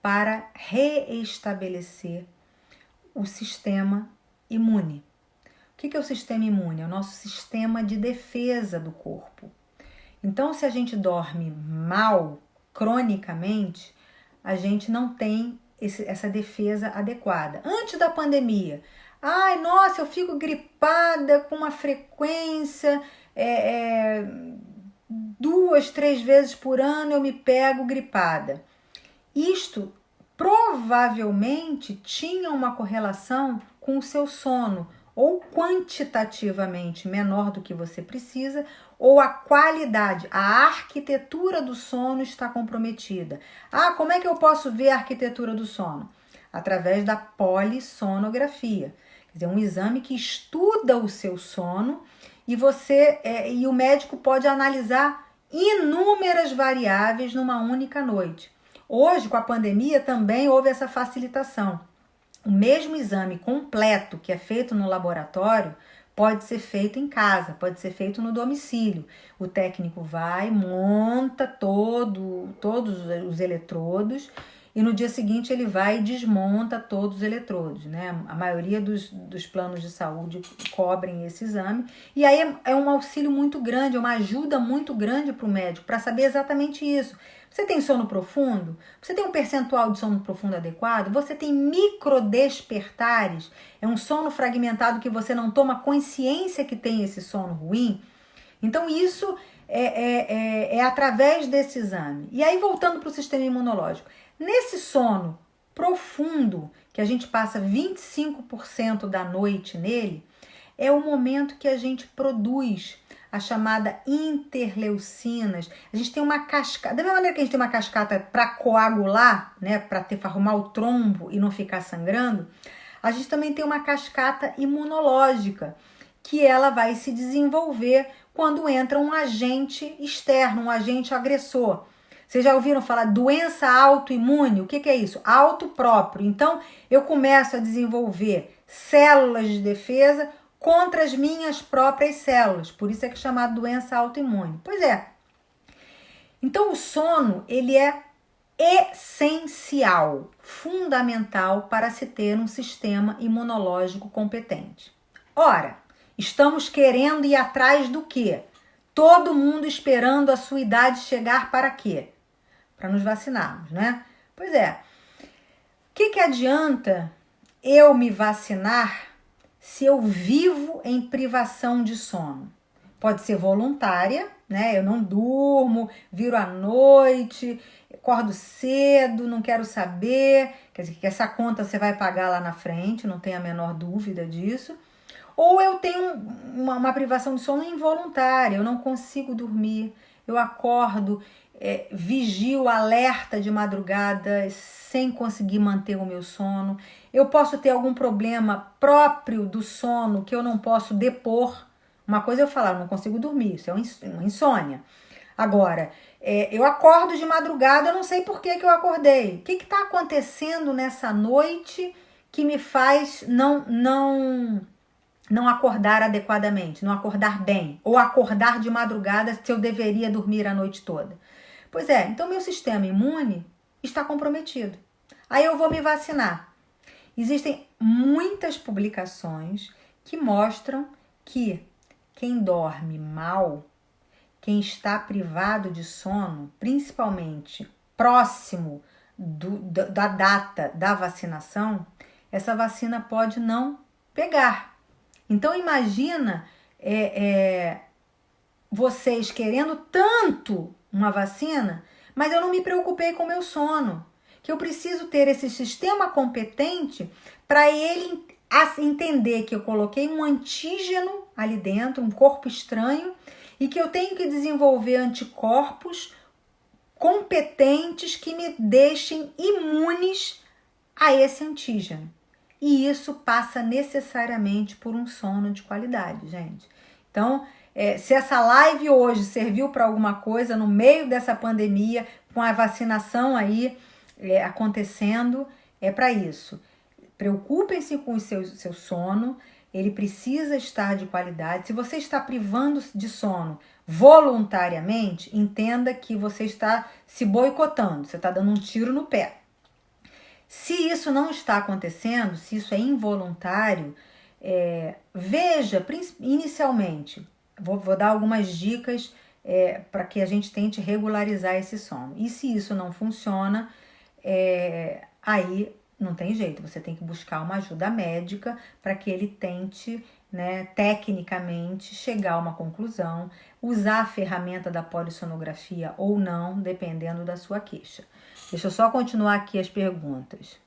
para reestabelecer o sistema imune. O que é o sistema imune? É o nosso sistema de defesa do corpo. Então, se a gente dorme mal, cronicamente, a gente não tem essa defesa adequada. Antes da pandemia, ai, nossa, eu fico gripada com uma frequência, 2, 3 vezes por ano eu me pego gripada. Isto provavelmente tinha uma correlação com o seu sono, ou quantitativamente menor do que você precisa, ou a qualidade, a arquitetura do sono está comprometida. Ah, como é que eu posso ver a arquitetura do sono? Através da polissonografia, quer dizer, um exame que estuda o seu sono e e o médico pode analisar inúmeras variáveis numa única noite. Hoje, com a pandemia, também houve essa facilitação. O mesmo exame completo que é feito no laboratório pode ser feito em casa, pode ser feito no domicílio. O técnico vai, monta todos os eletrodos e no dia seguinte ele vai e desmonta todos os eletrodos, né? A maioria dos planos de saúde cobrem esse exame e aí é um auxílio muito grande, é uma ajuda muito grande para o médico para saber exatamente isso. Você tem sono profundo? Você tem um percentual de sono profundo adequado? Você tem microdespertares? É um sono fragmentado que você não toma consciência que tem esse sono ruim? Então isso é através desse exame. E aí voltando para o sistema imunológico. Nesse sono profundo, que a gente passa 25% da noite nele, é o momento que a gente produz a chamada interleucinas. A gente tem uma cascata, da mesma maneira que a gente tem uma cascata para coagular, né, para arrumar o trombo e não ficar sangrando, a gente também tem uma cascata imunológica, que ela vai se desenvolver quando entra um agente externo, um agente agressor. Vocês já ouviram falar doença autoimune? O que é isso? Autopróprio. Então, eu começo a desenvolver células de defesa contra as minhas próprias células. Por isso é que é chamado doença autoimune. Pois é. Então, o sono, ele é essencial, fundamental para se ter um sistema imunológico competente. Ora, estamos querendo ir atrás do quê? Todo mundo esperando a sua idade chegar para quê? Para nos vacinarmos, né? Pois é. O que adianta eu me vacinar se eu vivo em privação de sono? Pode ser voluntária, né? Eu não durmo, viro à noite, acordo cedo, não quero saber. Quer dizer, que essa conta você vai pagar lá na frente, não tenho a menor dúvida disso. Ou eu tenho uma privação de sono involuntária, eu não consigo dormir, eu acordo, vigio, alerta de madrugada, sem conseguir manter o meu sono. Eu posso ter algum problema próprio do sono que eu não posso depor. Uma coisa é eu falar, eu não consigo dormir, isso é uma insônia. Agora, eu acordo de madrugada, eu não sei por que eu acordei. O que está acontecendo nessa noite que me faz não acordar adequadamente, não acordar bem, ou acordar de madrugada se eu deveria dormir a noite toda? Pois é, então meu sistema imune está comprometido. Aí eu vou me vacinar. Existem muitas publicações que mostram que quem dorme mal, quem está privado de sono, principalmente próximo da data da vacinação, essa vacina pode não pegar. Então imagina vocês querendo tanto uma vacina, mas eu não me preocupei com o meu sono, que eu preciso ter esse sistema competente para ele entender que eu coloquei um antígeno ali dentro, um corpo estranho, e que eu tenho que desenvolver anticorpos competentes que me deixem imunes a esse antígeno. E isso passa necessariamente por um sono de qualidade, gente. Então, se essa live hoje serviu para alguma coisa no meio dessa pandemia, com a vacinação aí acontecendo, é para isso. Preocupem-se com o seu sono, ele precisa estar de qualidade. Se você está privando de sono voluntariamente, entenda que você está se boicotando, você está dando um tiro no pé. Se isso não está acontecendo, se isso é involuntário, veja, inicialmente, vou dar algumas dicas para que a gente tente regularizar esse sono. E se isso não funciona, aí não tem jeito, você tem que buscar uma ajuda médica para que ele tente, né, tecnicamente chegar a uma conclusão, usar a ferramenta da polissonografia ou não, dependendo da sua queixa. Deixa eu só continuar aqui as perguntas.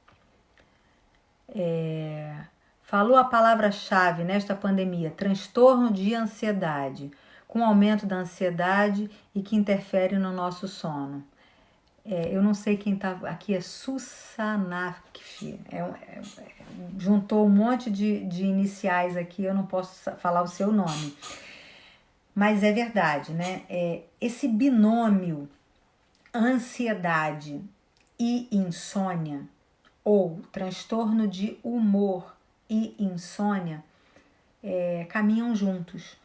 Falou a palavra-chave nesta pandemia, transtorno de ansiedade, com aumento da ansiedade e que interfere no nosso sono. Eu não sei quem tá aqui, é Susanaf, juntou um monte de iniciais aqui, eu não posso falar o seu nome. Mas é verdade, né? Esse binômio ansiedade e insônia, ou transtorno de humor e insônia, caminham juntos.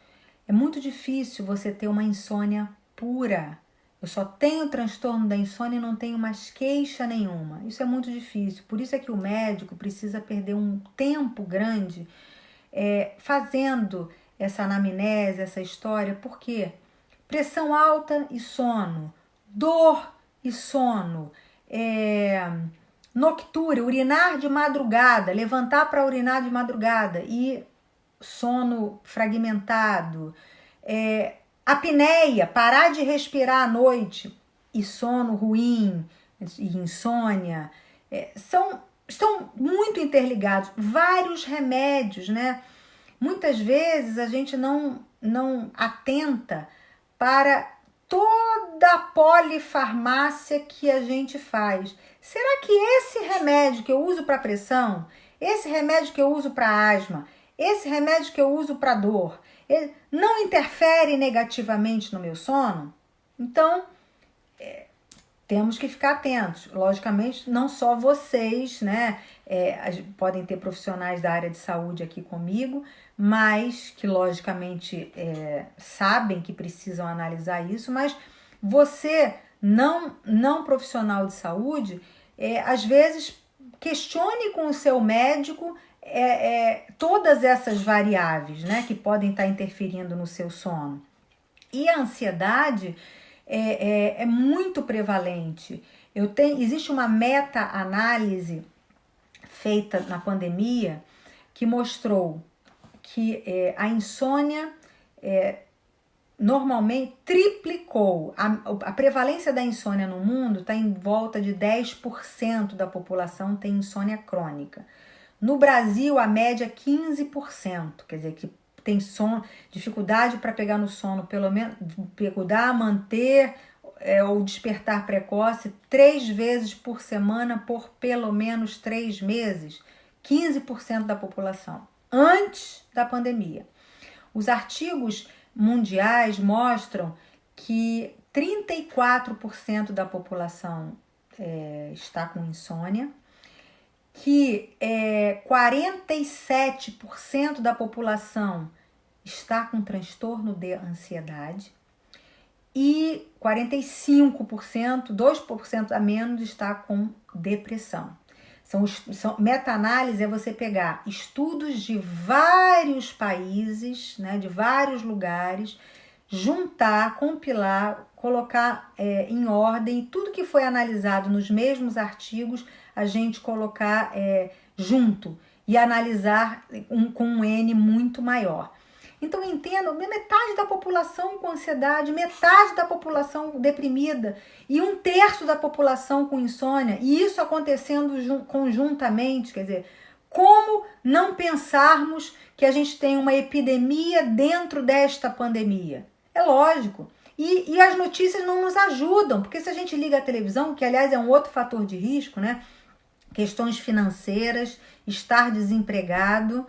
É muito difícil você ter uma insônia pura. Eu só tenho transtorno da insônia e não tenho mais queixa nenhuma. Isso é muito difícil. Por isso é que o médico precisa perder um tempo grande fazendo essa anamnese, essa história. Por quê? Pressão alta e sono, dor e sono, noctúria, urinar de madrugada, levantar para urinar de madrugada e sono fragmentado, apneia, parar de respirar à noite e sono ruim e insônia, estão muito interligados. Vários remédios, né? Muitas vezes a gente não atenta para toda a polifarmácia que a gente faz. Será que esse remédio que eu uso para pressão, esse remédio que eu uso para asma, esse remédio que eu uso para dor, não interfere negativamente no meu sono? Então, temos que ficar atentos. Logicamente, não só vocês, né? Podem ter profissionais da área de saúde aqui comigo, mas que logicamente sabem que precisam analisar isso, mas você, não profissional de saúde, às vezes questione com o seu médico todas essas variáveis, né, que podem estar interferindo no seu sono. E a ansiedade é muito prevalente. Existe uma meta-análise feita na pandemia que mostrou que a insônia normalmente triplicou. A prevalência da insônia no mundo está em volta de 10% da população tem insônia crônica. No Brasil, a média é 15%, quer dizer, que tem dificuldade para pegar no sono, pelo menos pegar, manter ou despertar precoce 3 vezes por semana por pelo menos 3 meses. 15% da população, antes da pandemia. Os artigos mundiais mostram que 34% da população está com insônia, que 47% da população está com transtorno de ansiedade e 45%, 2% a menos, está com depressão. Meta-análise é você pegar estudos de vários países, né, de vários lugares, juntar, compilar, colocar em ordem, tudo que foi analisado nos mesmos artigos, a gente colocar junto e analisar com um N muito maior. Então, entendam, metade da população com ansiedade, metade da população deprimida e 1/3 da população com insônia, e isso acontecendo conjuntamente, quer dizer, como não pensarmos que a gente tem uma epidemia dentro desta pandemia? É lógico. E as notícias não nos ajudam, porque se a gente liga a televisão, que aliás é um outro fator de risco, né? Questões financeiras, estar desempregado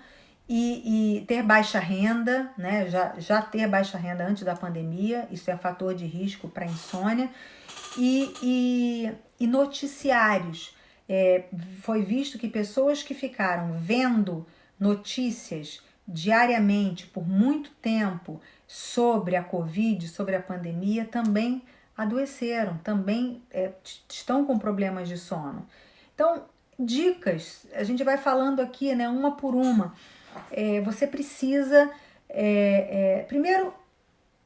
e ter baixa renda, né? Já ter baixa renda antes da pandemia, isso é fator de risco para insônia. E noticiários. Foi visto que pessoas que ficaram vendo notícias diariamente por muito tempo sobre a Covid, sobre a pandemia, também adoeceram, também estão com problemas de sono. Então, dicas, a gente vai falando aqui, né, uma por uma. Você precisa, primeiro,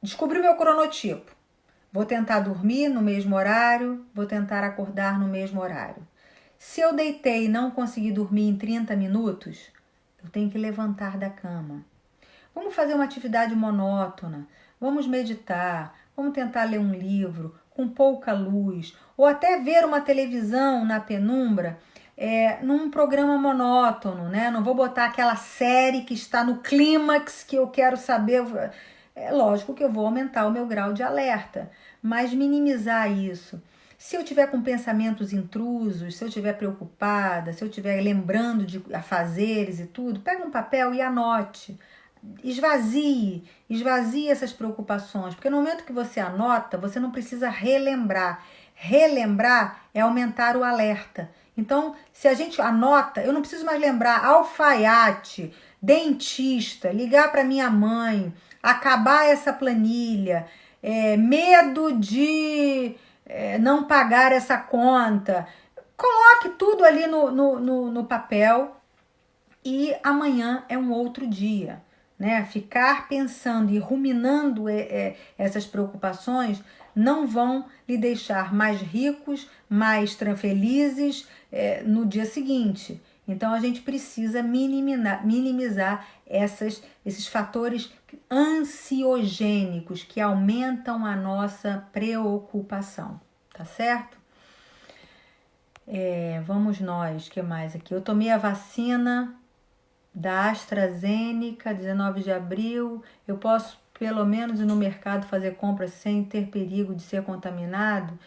descobri o meu cronotipo. Vou tentar dormir no mesmo horário, vou tentar acordar no mesmo horário. Se eu deitei e não consegui dormir em 30 minutos, eu tenho que levantar da cama. Vamos fazer uma atividade monótona, vamos meditar, vamos tentar ler um livro com pouca luz, ou até ver uma televisão na penumbra, num programa monótono, né? Não vou botar aquela série que está no clímax que eu quero saber. É lógico que eu vou aumentar o meu grau de alerta, mas minimizar isso. Se eu tiver com pensamentos intrusos, se eu estiver preocupada, se eu estiver lembrando de afazeres e tudo, pega um papel e anote. Esvazie essas preocupações, porque no momento que você anota, você não precisa relembrar. Relembrar é aumentar o alerta. Então, se a gente anota, eu não preciso mais lembrar alfaiate, dentista, ligar para minha mãe, acabar essa planilha, medo de não pagar essa conta. Coloque tudo ali no papel e amanhã é um outro dia. Né? Ficar pensando e ruminando essas preocupações não vão lhe deixar mais ricos, mais felizes no dia seguinte. Então a gente precisa minimizar esses fatores ansiogênicos que aumentam a nossa preocupação, tá certo? Vamos nós, o que mais aqui? Eu tomei a vacina da AstraZeneca, 19 de abril, eu posso pelo menos ir no mercado fazer compras sem ter perigo de ser contaminado?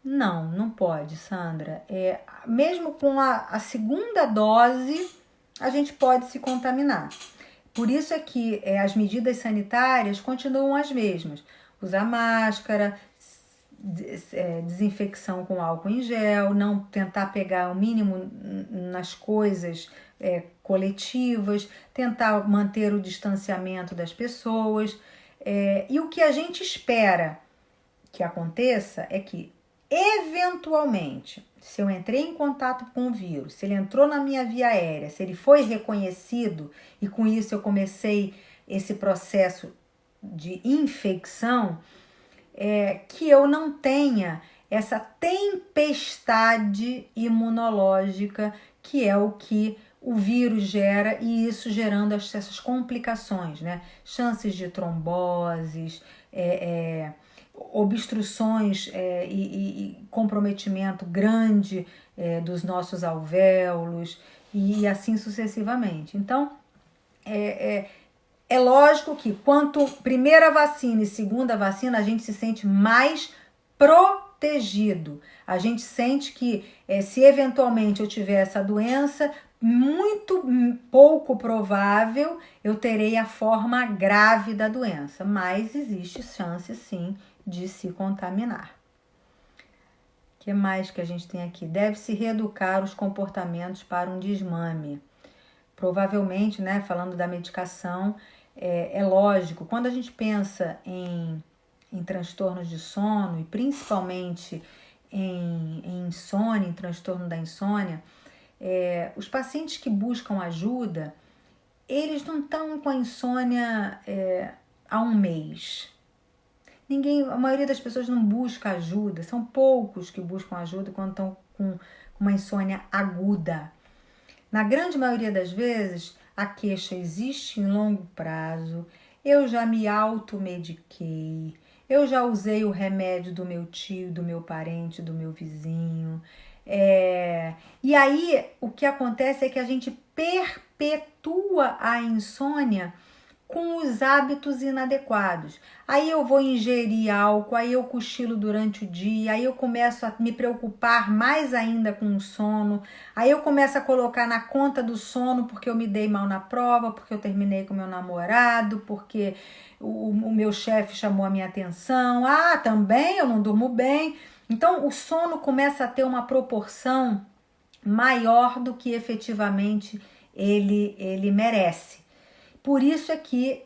Não pode, Sandra. Mesmo com a segunda dose, a gente pode se contaminar. Por isso é que as medidas sanitárias continuam as mesmas. Usar máscara, desinfecção com álcool em gel, não tentar pegar o mínimo nas coisas coletivas, tentar manter o distanciamento das pessoas. E o que a gente espera que aconteça é que, eventualmente, se eu entrei em contato com o vírus, se ele entrou na minha via aérea, se ele foi reconhecido e com isso eu comecei esse processo de infecção, que eu não tenha essa tempestade imunológica que é o que o vírus gera, e isso gerando essas complicações, né? Chances de tromboses, obstruções e comprometimento grande dos nossos alvéolos e assim sucessivamente. Então, é lógico que quanto primeira vacina e segunda vacina, a gente se sente mais protegido. A gente sente que se eventualmente eu tiver essa doença, muito pouco provável eu terei a forma grave da doença, mas existe chance sim de se contaminar. O que mais que a gente tem aqui? Deve-se reeducar os comportamentos para um desmame. Provavelmente, né, falando da medicação, é lógico, quando a gente pensa em transtornos de sono e principalmente em insônia, em transtorno da insônia, os pacientes que buscam ajuda, eles não estão com a insônia há um mês. A maioria das pessoas não busca ajuda, são poucos que buscam ajuda quando estão com uma insônia aguda. Na grande maioria das vezes, a queixa existe em longo prazo, eu já me automediquei, eu já usei o remédio do meu tio, do meu parente, do meu vizinho. E aí, o que acontece é que a gente perpetua a insônia com os hábitos inadequados. Aí eu vou ingerir álcool, aí eu cochilo durante o dia, aí eu começo a me preocupar mais ainda com o sono, aí eu começo a colocar na conta do sono porque eu me dei mal na prova, porque eu terminei com meu namorado, porque o meu chefe chamou a minha atenção, também eu não durmo bem. Então o sono começa a ter uma proporção maior do que efetivamente ele merece. Por isso é que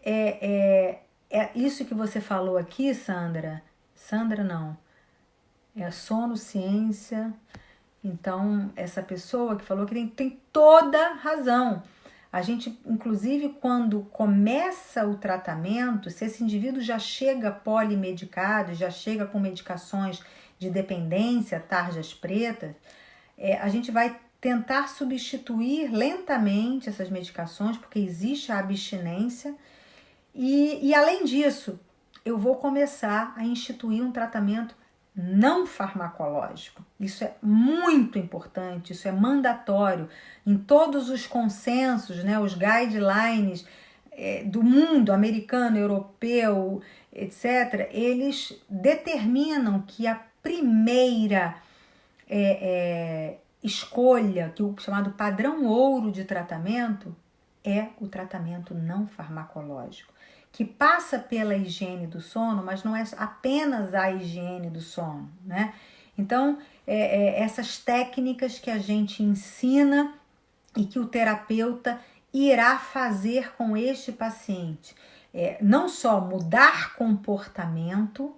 isso que você falou aqui, Sandra não, é sono, ciência. Então, essa pessoa que falou que tem toda razão. A gente, inclusive, quando começa o tratamento, se esse indivíduo já chega polimedicado, já chega com medicações de dependência, tarjas pretas, a gente vai tentar substituir lentamente essas medicações, porque existe a abstinência. E além disso, eu vou começar a instituir um tratamento não farmacológico. Isso é muito importante, isso é mandatório. Em todos os consensos, né, os guidelines do mundo americano, europeu, etc., eles determinam que a primeira escolha, que o chamado padrão ouro de tratamento, é o tratamento não farmacológico, que passa pela higiene do sono, mas não é apenas a higiene do sono, né? Então, essas técnicas que a gente ensina e que o terapeuta irá fazer com este paciente, não só mudar comportamento,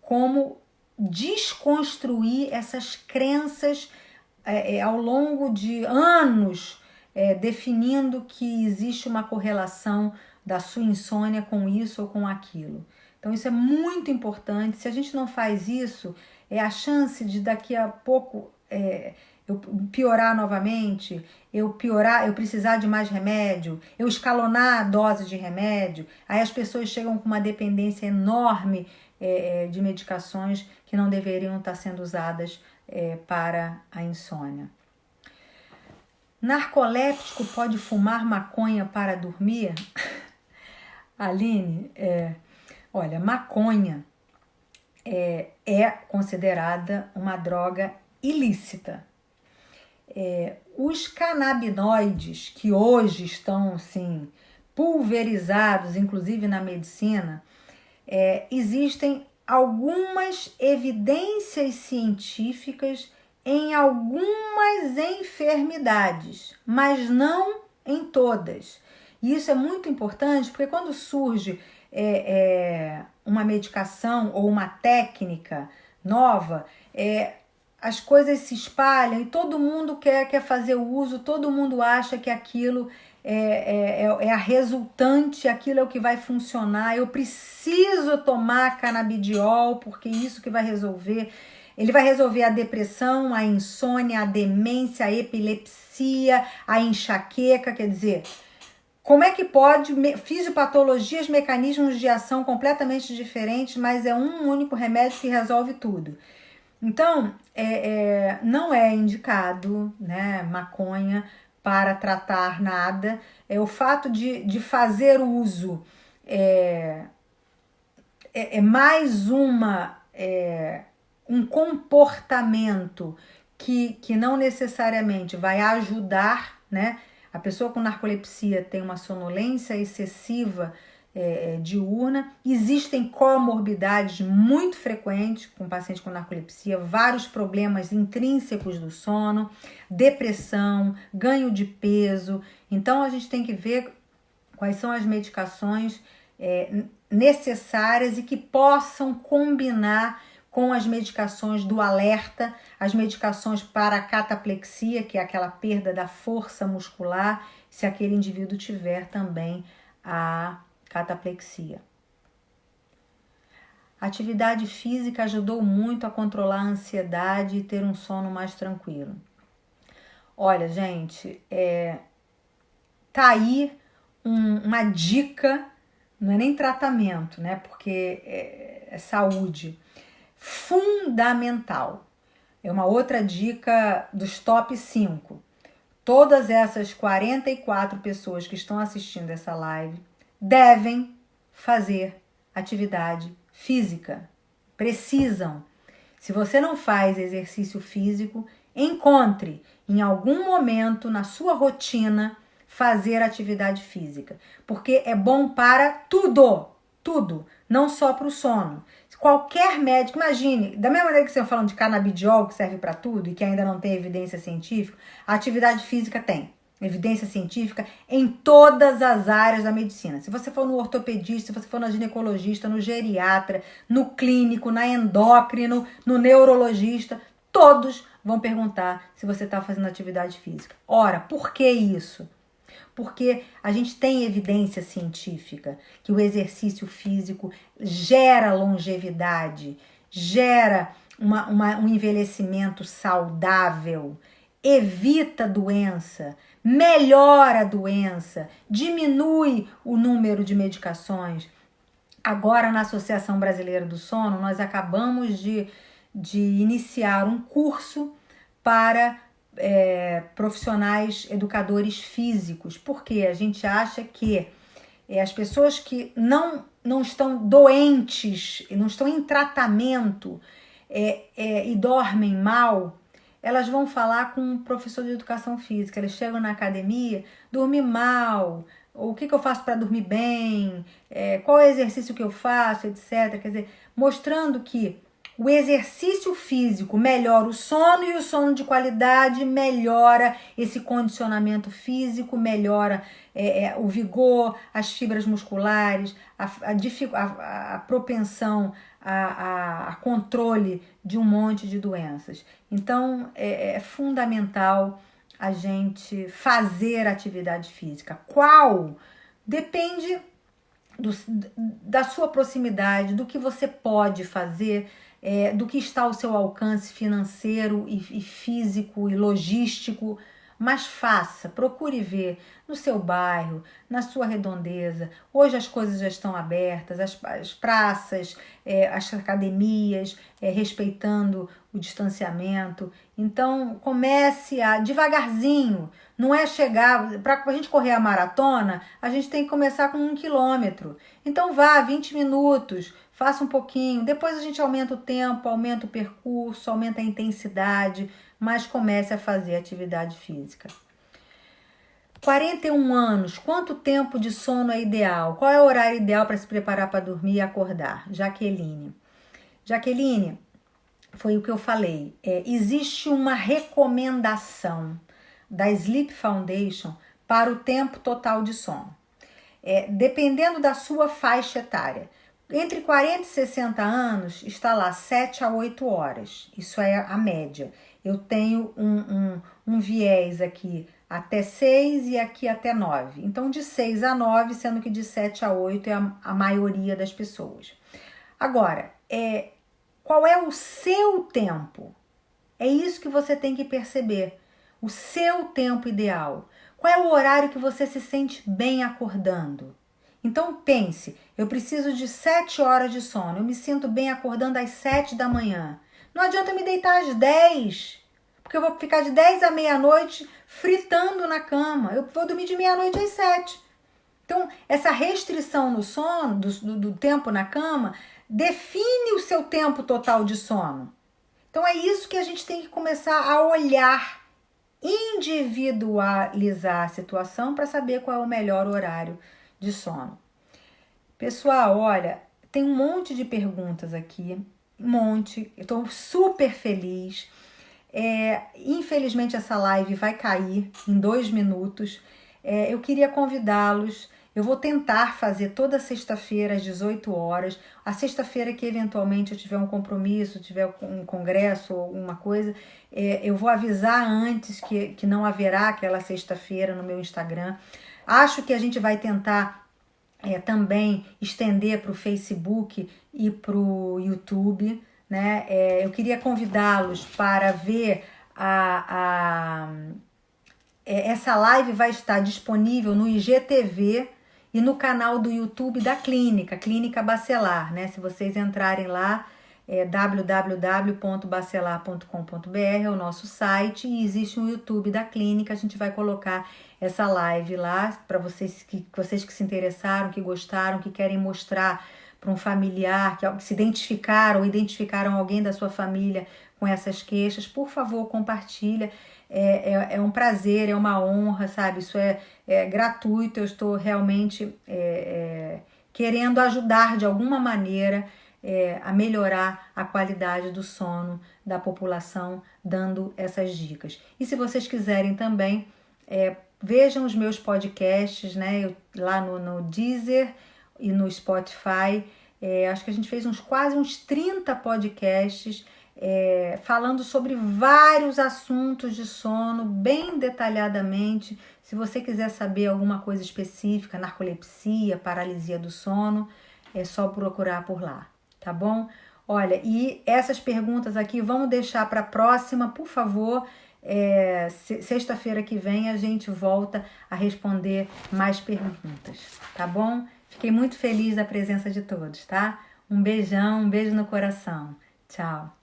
como desconstruir essas crenças ao longo de anos, definindo que existe uma correlação da sua insônia com isso ou com aquilo. Então isso é muito importante. Se a gente não faz isso, a chance de daqui a pouco eu piorar novamente, eu precisar de mais remédio, eu escalonar a dose de remédio, aí as pessoas chegam com uma dependência enorme de medicações que não deveriam estar sendo usadas para a insônia. Narcoléptico pode fumar maconha para dormir? Aline, olha, maconha é considerada uma droga ilícita. Os canabinoides que hoje estão assim, pulverizados, inclusive na medicina, existem algumas evidências científicas em algumas enfermidades, mas não em todas. E isso é muito importante porque quando surge uma medicação ou uma técnica nova, as coisas se espalham e todo mundo quer fazer o uso, todo mundo acha que aquilo é a resultante, aquilo é o que vai funcionar, eu preciso tomar canabidiol porque isso que vai resolver. Ele vai resolver a depressão, a insônia, a demência, a epilepsia, a enxaqueca, quer dizer, como é que pode fisiopatologias, mecanismos de ação completamente diferentes, mas é um único remédio que resolve tudo. Então, não é indicado, né, maconha para tratar nada. O fato de fazer uso é mais um comportamento que não necessariamente vai ajudar, né? A pessoa com narcolepsia tem uma sonolência excessiva diurna. Existem comorbidades muito frequentes com pacientes com narcolepsia, vários problemas intrínsecos do sono, depressão, ganho de peso. Então a gente tem que ver quais são as medicações necessárias e que possam combinar com as medicações do alerta, as medicações para a cataplexia, que é aquela perda da força muscular, se aquele indivíduo tiver também a cataplexia. A atividade física ajudou muito a controlar a ansiedade e ter um sono mais tranquilo. Olha, gente, tá aí uma dica, não é nem tratamento, né? Porque é saúde. Fundamental. É uma outra dica dos top 5. Todas essas 44 pessoas que estão assistindo essa live devem fazer atividade física. Precisam. Se você não faz exercício físico, encontre em algum momento na sua rotina fazer atividade física. Porque é bom para tudo, não só para o sono. Qualquer médico, imagine, da mesma maneira que você está falando de canabidiol, que serve para tudo e que ainda não tem evidência científica, a atividade física tem evidência científica em todas as áreas da medicina. Se você for no ortopedista, se você for no ginecologista, no geriatra, no clínico, na endócrino, no neurologista, todos vão perguntar se você está fazendo atividade física. Ora, por que isso? Porque a gente tem evidência científica que o exercício físico gera longevidade, gera um envelhecimento saudável, evita doença, melhora a doença, diminui o número de medicações. Agora, na Associação Brasileira do Sono, nós acabamos de iniciar um curso para profissionais educadores físicos, porque a gente acha que as pessoas que não estão doentes, não estão em tratamento e dormem mal, elas vão falar com um professor de educação física. Eles chegam na academia, dormir mal, o que eu faço para dormir bem, qual é o exercício que eu faço, etc. Quer dizer, mostrando que o exercício físico melhora o sono e o sono de qualidade melhora esse condicionamento físico, melhora o vigor, as fibras musculares, a propensão a controle de um monte de doenças. Então, é fundamental a gente fazer atividade física. Qual? Depende da sua proximidade, do que você pode fazer, do que está ao seu alcance financeiro e físico e logístico, mas faça, procure ver no seu bairro, na sua redondeza. Hoje as coisas já estão abertas, as praças, as academias, respeitando o distanciamento. Então comece devagarzinho, não é chegar, para a gente correr a maratona, a gente tem que começar com 1 quilômetro. Então vá, 20 minutos, faça um pouquinho, depois a gente aumenta o tempo, aumenta o percurso, aumenta a intensidade, mas comece a fazer atividade física. 41 anos, quanto tempo de sono é ideal? Qual é o horário ideal para se preparar para dormir e acordar? Jaqueline, foi o que eu falei. Existe uma recomendação da Sleep Foundation para o tempo total de sono. Dependendo da sua faixa etária. Entre 40 e 60 anos, está lá 7 a 8 horas. Isso é a média. Eu tenho um viés aqui até 6 e aqui até 9. Então, de 6 a 9, sendo que de 7 a 8 é a maioria das pessoas. Agora, qual é o seu tempo? É isso que você tem que perceber. O seu tempo ideal. Qual é o horário que você se sente bem acordando? Então pense, eu preciso de 7 horas de sono, eu me sinto bem acordando às 7 da manhã. Não adianta me deitar às 10, porque eu vou ficar de 10 à meia-noite fritando na cama. Eu vou dormir de meia-noite às 7. Então, essa restrição no sono, do tempo na cama, define o seu tempo total de sono. Então, é isso que a gente tem que começar a olhar, individualizar a situação para saber qual é o melhor horário de sono. Pessoal, olha, tem um monte de perguntas aqui, eu estou super feliz. Infelizmente essa live vai cair em 2 minutos. Eu queria convidá-los, eu vou tentar fazer toda sexta-feira às 18 horas, a sexta-feira que eventualmente eu tiver um compromisso, tiver um congresso ou alguma coisa, eu vou avisar antes que não haverá aquela sexta-feira no meu Instagram. Acho que a gente vai tentar também estender para o Facebook e para o YouTube, né? Eu queria convidá-los para ver essa live vai estar disponível no IGTV e no canal do YouTube da Clínica Bacelar, né? Se vocês entrarem lá, www.bacelar.com.br é o nosso site e existe um YouTube da clínica, a gente vai colocar essa live lá para vocês que se interessaram, que gostaram, que querem mostrar para um familiar, que se identificaram ou identificaram alguém da sua família com essas queixas, por favor, compartilha. É um prazer, é uma honra, sabe? Isso é gratuito, eu estou realmente querendo ajudar de alguma maneira a melhorar a qualidade do sono da população, dando essas dicas. E se vocês quiserem também, vejam os meus podcasts, né? Lá no Deezer e no Spotify. Acho que a gente fez quase uns 30 podcasts falando sobre vários assuntos de sono, bem detalhadamente. Se você quiser saber alguma coisa específica, narcolepsia, paralisia do sono, é só procurar por lá, tá bom? Olha, e essas perguntas aqui vamos deixar para a próxima, por favor. Sexta-feira que vem a gente volta a responder mais perguntas, tá bom? Fiquei muito feliz da presença de todos, tá? Um beijão, um beijo no coração. Tchau.